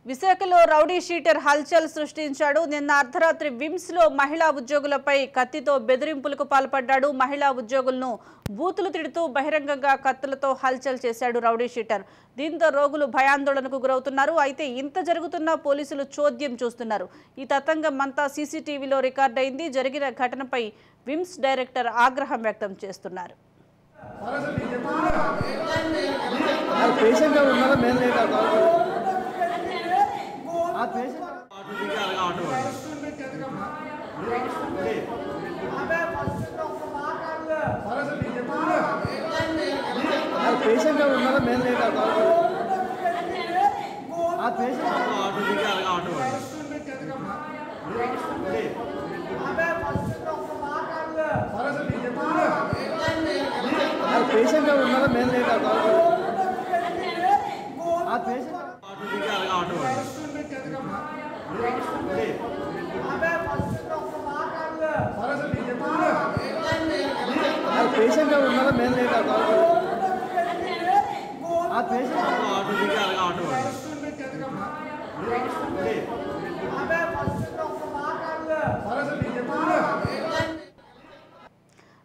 విశాఖలో rowdy sheeter హల్చల్ సృష్టించాడు. నిన్న అర్ధరాత్రి విమ్స్ లో మహిళా ఉద్యోగులపై కత్తితో బెదిరింపులకు పాల్పడ్డాడు. మహిళా ఉద్యోగులను బూతులు తిడుతూ బహిరంగంగా కత్తులతో హల్చల్ చేశాడు రౌడీ షీటర్. దీంతో రోగులు భయాందోళనకు గురవుతున్నారు. అయితే ఇంత జరుగుతున్నా పోలీసులు చోద్యం చూస్తున్నారు. ఈ తతంగం అంతా సీసీటీవీలో రికార్డైంది. జరిగిన ఘటనపై విమ్స్ డైరెక్టర్ ఆగ్రహం వ్యక్తం చేస్తున్నారు.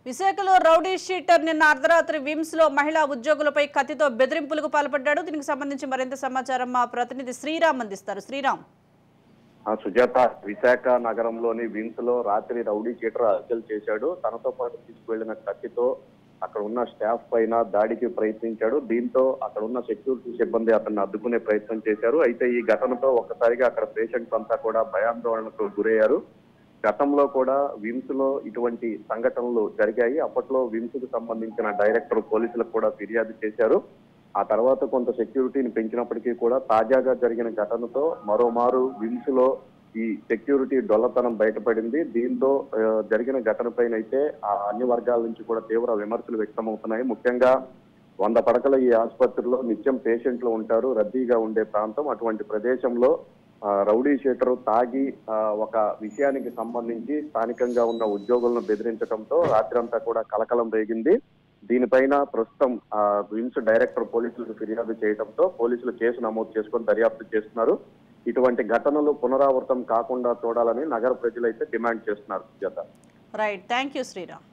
విశాఖలో రౌడీ షీటర్ నిన్న అర్ధరాత్రి విమ్స్ లో మహిళా ఉద్యోగులపై కత్తితో బెదిరింపులకు పాల్పడ్డాడు. దీనికి సంబంధించి మరింత సమాచారం మా ప్రతినిధి శ్రీరామ్ అందిస్తారు. శ్రీరామ్. సుజాత, విశాఖ నగరంలోని విమ్స్ లో రాత్రి రౌడీ షీటర్ హత్యలు చేశాడు. తనతో పాటు తీసుకువెళ్లిన కత్తితో అక్కడ ఉన్న స్టాఫ్ పైన దాడికి ప్రయత్నించాడు. దీంతో అక్కడ ఉన్న సెక్యూరిటీ సిబ్బంది అతన్ని అడ్డుకునే ప్రయత్నం చేశారు. అయితే ఈ ఘటనతో ఒక్కసారిగా అక్కడ పేషెంట్స్ అంతా కూడా భయాందోళనకు గురయ్యారు. గతంలో కూడా విమ్స్ లో ఇటువంటి సంఘటనలు జరిగాయి. అప్పట్లో విమ్స్ కు సంబంధించిన డైరెక్టర్ పోలీసులకు కూడా ఫిర్యాదు చేశారు. ఆ తర్వాత కొంత సెక్యూరిటీని పెంచినప్పటికీ కూడా తాజాగా జరిగిన ఘటనతో మరోమారు విమ్స్ లో ఈ సెక్యూరిటీ డొల్లతనం బయటపడింది. దీంతో జరిగిన ఘటన పైన అయితే అన్ని వర్గాల నుంచి కూడా తీవ్ర విమర్శలు వ్యక్తమవుతున్నాయి. ముఖ్యంగా 100 పడకల ఈ ఆసుపత్రిలో నిత్యం పేషెంట్లు ఉంటారు, రద్దీగా ఉండే ప్రాంతం. అటువంటి ప్రదేశంలో రౌడీ షీటర్ తాగి ఒక విషయానికి సంబంధించి స్థానికంగా ఉన్న ఉద్యోగులను బెదిరించడంతో రాత్రంతా కూడా కలకలం రేగింది. దీనిపైన ప్రస్తుతం విమ్స్ డైరెక్టర్ పోలీసులకు ఫిర్యాదు చేయడంతో పోలీసులు కేసు నమోదు చేసుకొని దర్యాప్తు చేస్తున్నారు. ఇటువంటి ఘటనలు పునరావృతం కాకుండా చూడాలని నగర ప్రజలైతే డిమాండ్ చేస్తున్నారు. Sujatha. Right, thank you Sriram.